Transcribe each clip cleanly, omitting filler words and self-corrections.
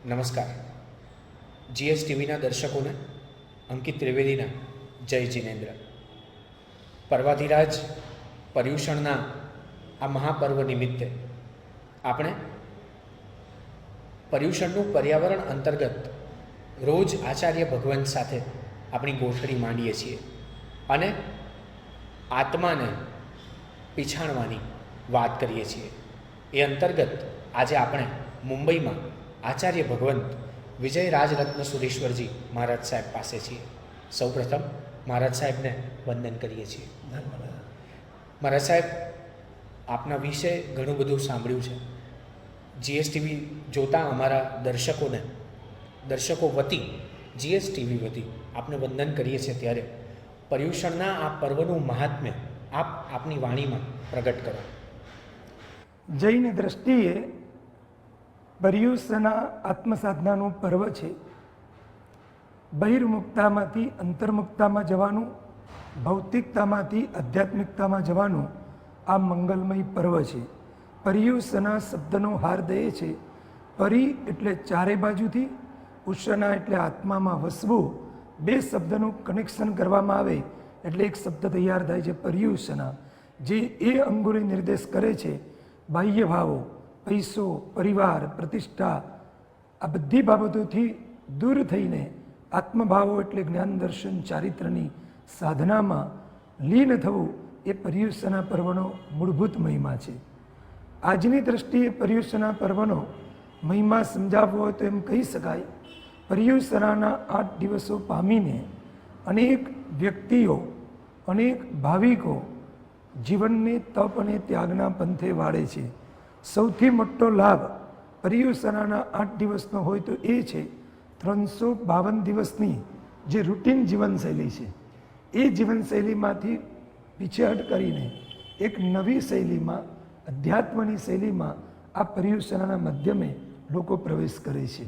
નમસ્કાર. જીએસટીવીના દર્શકોને અંકિત ત્રિવેદીના જય જિનેન્દ્ર. પર્વાધિરાજ પર્યુષણના આ મહાપર્વ નિમિત્તે આપણે પર્યુષણનું પર્યાવરણ અંતર્ગત રોજ આચાર્ય ભગવંત સાથે આપણી ગોઠડી માંડીએ છીએ અને આત્માને પીછાણવાની વાત કરીએ છીએ. એ અંતર્ગત આજે આપણે મુંબઈમાં આચાર્ય ભગવંત વિજય રાજરત્ન સુરેશ્વરજી મહારાજ સાહેબ પાસે છીએ. સૌપ્રથમ મહારાજ સાહેબને વંદન કરીએ છીએ. મહારાજ સાહેબ, આપના વિશે ઘણું બધું સાંભળ્યું છે. જીએસટીવી જોતા અમારા દર્શકો વતી જીએસટીવી વતી આપને વંદન કરીએ છીએ. ત્યારે પર્યુષણના આ પર્વનું મહાત્મ્ય આપની વાણીમાં પ્રગટ કરો. જૈન દ્રષ્ટિએ પર્યુષણ આત્મસાધનાનું પર્વ છે. બહિર્મુક્તામાંથી અંતર્મુક્તામાં જવાનું, ભૌતિકતામાંથી આધ્યાત્મિકતામાં જવાનું આ મંગલમય પર્વ છે. પર્યુષણ શબ્દનો હાર્દય છે. પરી એટલે ચારે બાજુથી, ઉષના એટલે આત્મામાં વસવું. બે શબ્દનું કનેક્શન કરવામાં આવે એટલે એક શબ્દ તૈયાર થાય છે પર્યુષણ, જે એ અંગોને નિર્દેશ કરે છે. બાહ્ય ભાવો, પૈસો, પરિવાર, પ્રતિષ્ઠા, આ બધી બાબતોથી દૂર થઈને આત્મભાવો એટલે જ્ઞાન દર્શન ચારિત્રની સાધનામાં લીન થવું એ પર્યુષણ પર્વનો મૂળભૂત મહિમા છે. આજની દ્રષ્ટિએ પર્યુષણ પર્વનો મહિમા સમજાવવો હોય તો એમ કહી શકાય, પર્યુષણના 8 દિવસો પામીને અનેક વ્યક્તિઓ, અનેક ભાવિકો જીવનને તપ અને ત્યાગના પંથે વાળે છે. સૌથી મોટો લાભ પર્યુષણના 8 દિવસનો હોય તો એ છે 352 દિવસની જે રૂટીન જીવનશૈલી છે, એ જીવનશૈલીમાંથી પીછેહટ કરીને એક નવી શૈલીમાં, અધ્યાત્મની શૈલીમાં આ પર્યુષણના માધ્યમે લોકો પ્રવેશ કરે છે.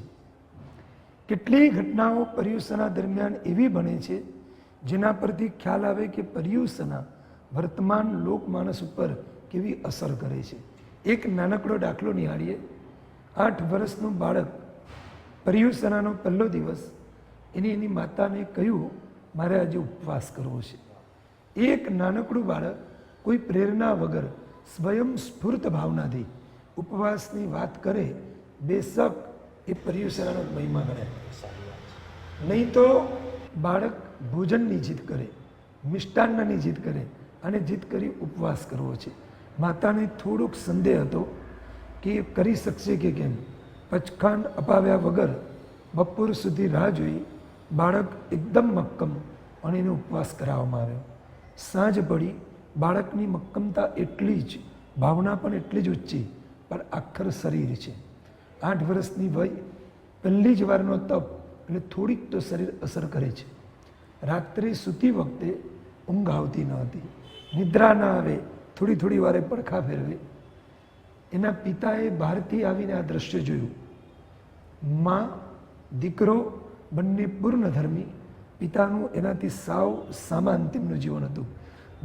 કેટલીય ઘટનાઓ પર્યુષણ દરમિયાન એવી બને છે જેના પરથી ખ્યાલ આવે કે પર્યુષણ વર્તમાન લોકમાનસ ઉપર કેવી અસર કરે છે. એક નાનકડો દાખલો નિહાળીએ. 8 વર્ષનું બાળક, પર્યુષણનો પહેલો દિવસ, એની માતાને કહ્યું મારે આજે ઉપવાસ કરવો છે. એક નાનકડું બાળક કોઈ પ્રેરણા વગર સ્વયં સ્ફૂર્ત ભાવનાથી ઉપવાસની વાત કરે, બેશક એ પર્યુષણનો મહિમા ગણાય. નહીં તો બાળક ભોજનની જીદ કરે, મિષ્ટાન્નની જીદ કરે અને જીદ કરી ઉપવાસ કરવો છે. માતાને થોડોક સંદેહ હતો કે એ કરી શકશે કે કેમ. પચખાંડ અપાવ્યા વગર બપોર સુધી રાહ જોઈ. બાળક એકદમ મક્કમ અને એને ઉપવાસ કરાવવામાં આવ્યો. સાંજ પડી. બાળકની મક્કમતા એટલી જ, ભાવના પણ એટલી જ ઊંચી, પણ આખર શરીર છે. 8 વર્ષની વય, પહેલી જ વારનો તપ, એટલે થોડીક તો શરીર અસર કરે છે. રાત્રે સૂતી વખતે ઊંઘ આવતી ન હતી, નિદ્રા ના આવે, થોડી વારે પડખા ફેરવે. એના પિતાએ બહારથી આવીને આ દ્રશ્ય જોયું. માં, દીકરો બંને પૂર્ણધર્મી. પિતાનું એનાથી સાવ સામાન તેમનું જીવન હતું.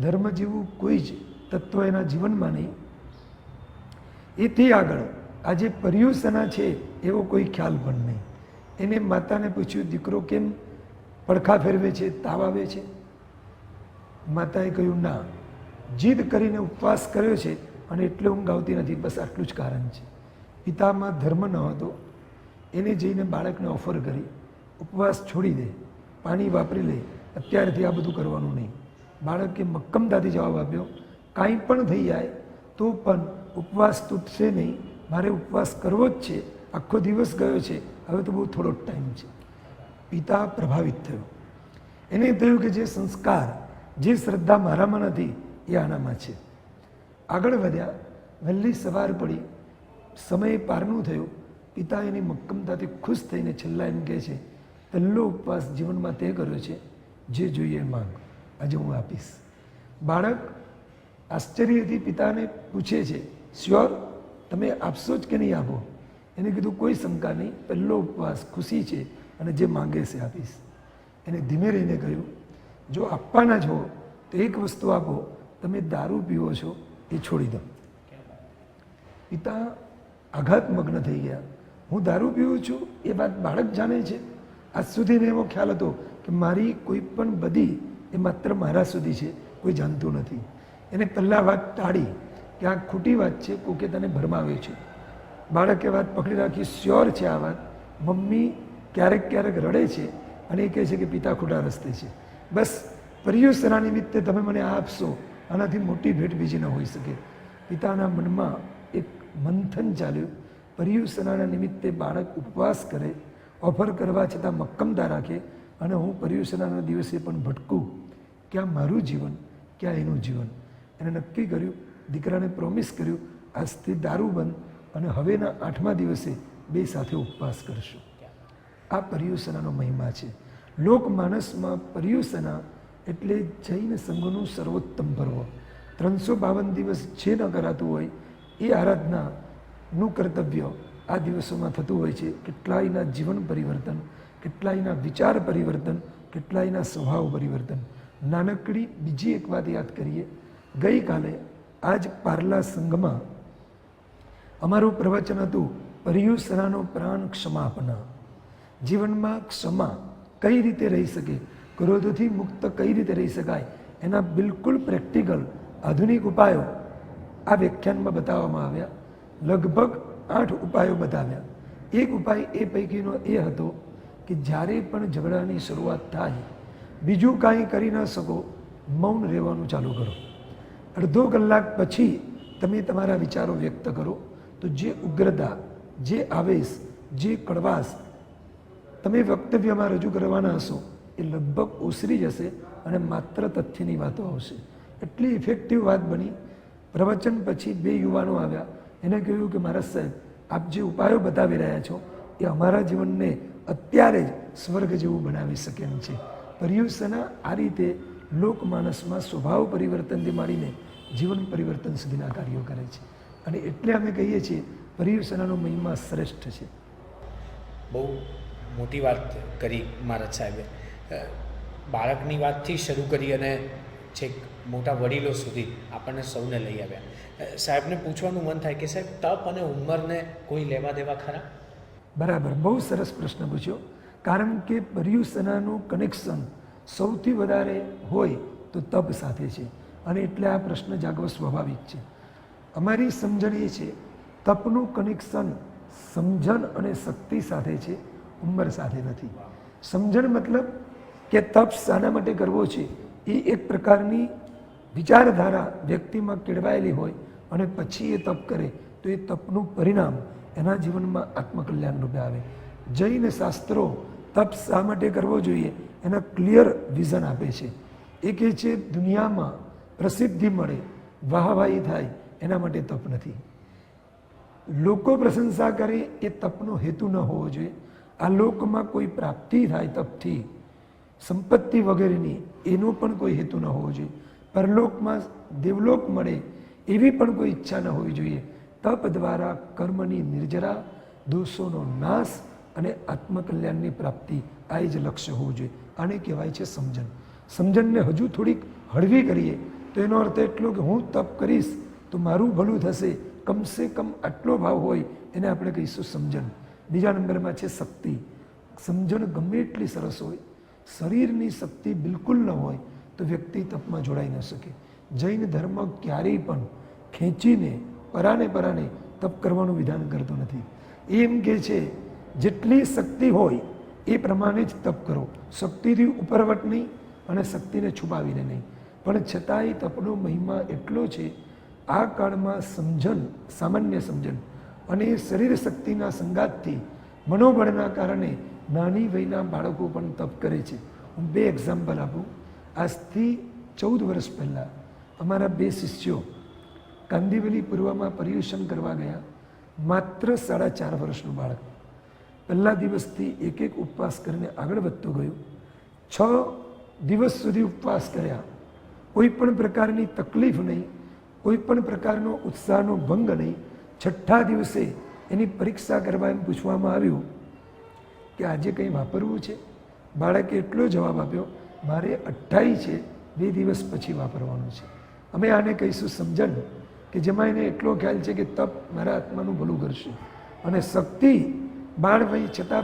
ધર્મ જેવું કોઈ જ તત્વ એના જીવનમાં નહીં. એથી આગળ આજે પર્યુષણ છે એવો કોઈ ખ્યાલ પણ નહીં. એને માતાને પૂછ્યું, દીકરો કેમ પડખા ફેરવે છે, તાવ આવે છે? માતાએ કહ્યું, ના, જીદ કરીને ઉપવાસ કર્યો છે અને એટલે ઊંઘ આવતી નથી, બસ આટલું જ કારણ છે. પિતામાં ધર્મ ન હતો. એને જઈને બાળકને ઓફર કરી, ઉપવાસ છોડી દે, પાણી વાપરી લે, અત્યારથી આ બધું કરવાનું નહીં. બાળકે મક્કમતાથી જવાબ આપ્યો, કાંઈ પણ થઈ જાય તો પણ ઉપવાસ તૂટશે નહીં, મારે ઉપવાસ કરવો જ છે. આખો દિવસ ગયો છે, હવે તો બહુ થોડો ટાઈમ છે. પિતા પ્રભાવિત થયો. એને થયું કે જે સંસ્કાર, જે શ્રદ્ધા મારામાં નથી એ આનામાં છે. આગળ વધ્યા. વહેલી સવાર પડી, સમય પારનું થયું. પિતા એની મક્કમતાથી ખુશ થઈને છેલ્લા એમ કહે છે, પહેલો ઉપવાસ જીવનમાં તે કર્યો છે, જે જોઈએ માંગ, આજે હું આપીશ. બાળક આશ્ચર્યથી પિતાને પૂછે છે, શ્યોર, તમે આપશો જ કે નહીં આપો? એને કીધું, કોઈ શંકા નહીં, પહેલો ઉપવાસ, ખુશી છે અને જે માંગે છે આપીશ. એને ધીમે રહીને કહ્યું, જો આપવાના છો તો એક વસ્તુ આપો, તમે દારૂ પીવો છો એ છોડી દો. પિતા આઘાતમગ્ન થઈ ગયા. હું દારૂ પીવું છું એ વાત બાળક જાણે છે. આજ સુધીને એવો ખ્યાલ હતો કે મારી કોઈ પણ બધી એ માત્ર મારા સુધી છે, કોઈ જાણતું નથી. એને પહેલાં વાત ટાળી કે આ ખોટી વાત છે, કોકે તને ભરમાવે છે. બાળકે વાત પકડી રાખી, શ્યોર છે આ વાત. મમ્મી ક્યારેક ક્યારેક રડે છે અને એ કહે છે કે પિતા ખોટા રસ્તે છે. બસ પર્યુષણા નિમિત્તે તમે મને આ આપશો, આનાથી મોટી ભેટ બીજી ન હોઈ શકે. પિતાના મનમાં એક મંથન ચાલ્યું. પર્યુષણાના નિમિત્તે બાળક ઉપવાસ કરે, ઓફર કરવા છતાં મક્કમતા રાખે અને હું પર્યુષણાના દિવસે પણ ભટકું, ક્યાં મારું જીવન ક્યાં એનું જીવન. એને નક્કી કર્યું, દીકરાને પ્રોમિસ કર્યું, આજથી દારૂ બંધ અને હવેના 8મા દિવસે બે સાથે ઉપવાસ કરશું. આ પર્યુષણાનો મહિમા છે. લોકમાનસમાં પર્યુષણા એટલે જૈન સંઘનું સર્વોત્તમ પર્વ. 352 દિવસ જે ન કરાતું હોય એ આરાધનાનું કર્તવ્ય આ દિવસોમાં થતું હોય છે. કેટલાયના જીવન પરિવર્તન, કેટલાયના વિચાર પરિવર્તન, કેટલાયના સ્વભાવ પરિવર્તન. નાનકડી બીજી એક વાત યાદ કરીએ. ગઈકાલે આ જ પાર્લા સંઘમાં અમારું પ્રવચન હતું પર્યુષણાનો પ્રાણ ક્ષમાપના. જીવનમાં ક્ષમા કઈ રીતે રહી શકે, ક્રોધથી મુક્ત કઈ રીતે રહી શકાય, એના બિલકુલ પ્રેક્ટિકલ આધુનિક ઉપાયો આ વ્યાખ્યાનમાં બતાવવામાં આવ્યા. લગભગ 8 ઉપાયો બતાવ્યા. એક ઉપાય એ પૈકીનો એ હતો કે જ્યારે પણ ઝઘડાની શરૂઆત થાય, બીજું કાંઈ કરી ન શકો, મૌન રહેવાનું ચાલુ કરો. અડધો કલાક પછી તમે તમારા વિચારો વ્યક્ત કરો તો જે ઉગ્રતા, જે આવેશ, જે કડવાશ તમે વક્તવ્યમાં રજૂ કરવાના હશો એ લગભગ ઓસરી જશે અને માત્ર તથ્યની વાતો આવશે. એટલી ઇફેક્ટિવ વાત બની. પ્રવચન પછી 2 યુવાનો આવ્યા. એને કહ્યું કે મહારાજ સાહેબ, આપ જે ઉપાયો બતાવી રહ્યા છો એ અમારા જીવનને અત્યારે જ સ્વર્ગ જેવું બનાવી શકે એમ છે. પર્યુષણા આ રીતે લોકમાનસમાં સ્વભાવ પરિવર્તનથી માંડીને જીવન પરિવર્તન સુધીના કાર્યો કરે છે. અને એટલે અમે કહીએ છીએ પર્યુષણાનો મહિમા શ્રેષ્ઠ છે. બહુ મોટી વાત કરી મહારાજ સાહેબે. બાળકની વાતથી શરૂ કરી અને છેક મોટા વડીલો સુધી આપણને સૌને લઈ આવ્યા. સાહેબને પૂછવાનું મન થાય કે સાહેબ, તપ અને ઉંમરને કોઈ લેવા દેવા ખરા? બરાબર, બહુ સરસ પ્રશ્ન પૂછ્યો. કારણ કે પર્યુષણાનું કનેક્શન સૌથી વધારે હોય તો તપ સાથે છે અને એટલે આ પ્રશ્ન જાગવો સ્વાભાવિક છે. અમારી સમજણ એ છે તપનું કનેક્શન સમજણ અને શક્તિ સાથે છે, ઉંમર સાથે નથી. સમજણ મતલબ કે તપ શાના માટે કરવો છે એ એક પ્રકારની વિચારધારા વ્યક્તિમાં કેળવાયેલી હોય અને પછી એ તપ કરે તો એ તપનું પરિણામ એના જીવનમાં આત્મકલ્યાણ રૂપે આવે. જૈન શાસ્ત્રો તપ શા માટે કરવો જોઈએ એના ક્લિયર વિઝન આપે છે. એ કહે છે દુનિયામાં પ્રસિદ્ધિ મળે, વાહવાહી થાય એના માટે તપ નથી. લોકો પ્રશંસા કરે એ તપનો હેતુ ન હોવો જોઈએ. આ લોકમાં કોઈ પ્રાપ્તિ થાય તપથી, સંપત્તિ વગેરેની, એનો પણ કોઈ હેતુ ન હોવો જોઈએ. પરલોકમાં દેવલોક મળે એવી પણ કોઈ ઈચ્છા ન હોવી જોઈએ. તપ દ્વારા કર્મની નિર્જરા, દોષોનો નાશ અને આત્મકલ્યાણની પ્રાપ્તિ, આ જ લક્ષ્ય હોવું જોઈએ. આને કહેવાય છે સમજણ. સમજણને હજુ થોડીક હળવી કરીએ તો એનો અર્થ એટલો કે હું તપ કરીશ તો મારું ભલું થશે, કમસે કમ આટલો ભાવ હોય એને આપણે કહીશું સમજણ. બીજા નંબરમાં છે શક્તિ. સમજણ ગમે એટલી સરસ હોય, શરીરની શક્તિ બિલકુલ ન હોય તો વ્યક્તિ તપમાં જોડાઈ ન શકે. જૈન ધર્મ ક્યારેય પણ ખેંચીને પરાને તપ કરવાનું વિધાન કરતો નથી. એમ કે છે જેટલી શક્તિ હોય એ પ્રમાણે જ તપ કરો. શક્તિથી ઉપરવટ નહીં અને શક્તિને છુપાવીને નહીં. પણ છતાંય તપનો મહિમા એટલો છે, આ કાળમાં સમજણ, સામાન્ય સમજણ અને શરીર શક્તિના સંગાતથી મનોબળના કારણે નાની વયના બાળકો પણ તપ કરે છે. હું 2 એક્ઝામ્પલ આપું. આજથી 14 વર્ષ પહેલાં અમારા 2 શિષ્યો કાંદિવલી પૂર્વમાં પર્યુષણ કરવા ગયા. માત્ર 4.5 વર્ષનું બાળક પહેલા દિવસથી એક ઉપવાસ કરીને આગળ વધતું ગયું. 6 દિવસ સુધી ઉપવાસ કર્યા. કોઈ પણ પ્રકારની તકલીફ નહીં, કોઈ પણ પ્રકારનો ઉત્સાહનો ભંગ નહીં. 6થા દિવસે એની પરીક્ષા કરવા એમ પૂછવામાં આવ્યું કે આજે કંઈ વાપરવું છે? બાળકે એટલો જવાબ આપ્યો, મારે 28 છે, 2 દિવસ પછી વાપરવાનું છે. અમે આને કહીશું સમજણ, કે જેમાં એને એટલો ખ્યાલ છે કે તપ મારા આત્માનું ભલું કરશે અને શક્તિ બાળ વય છતાં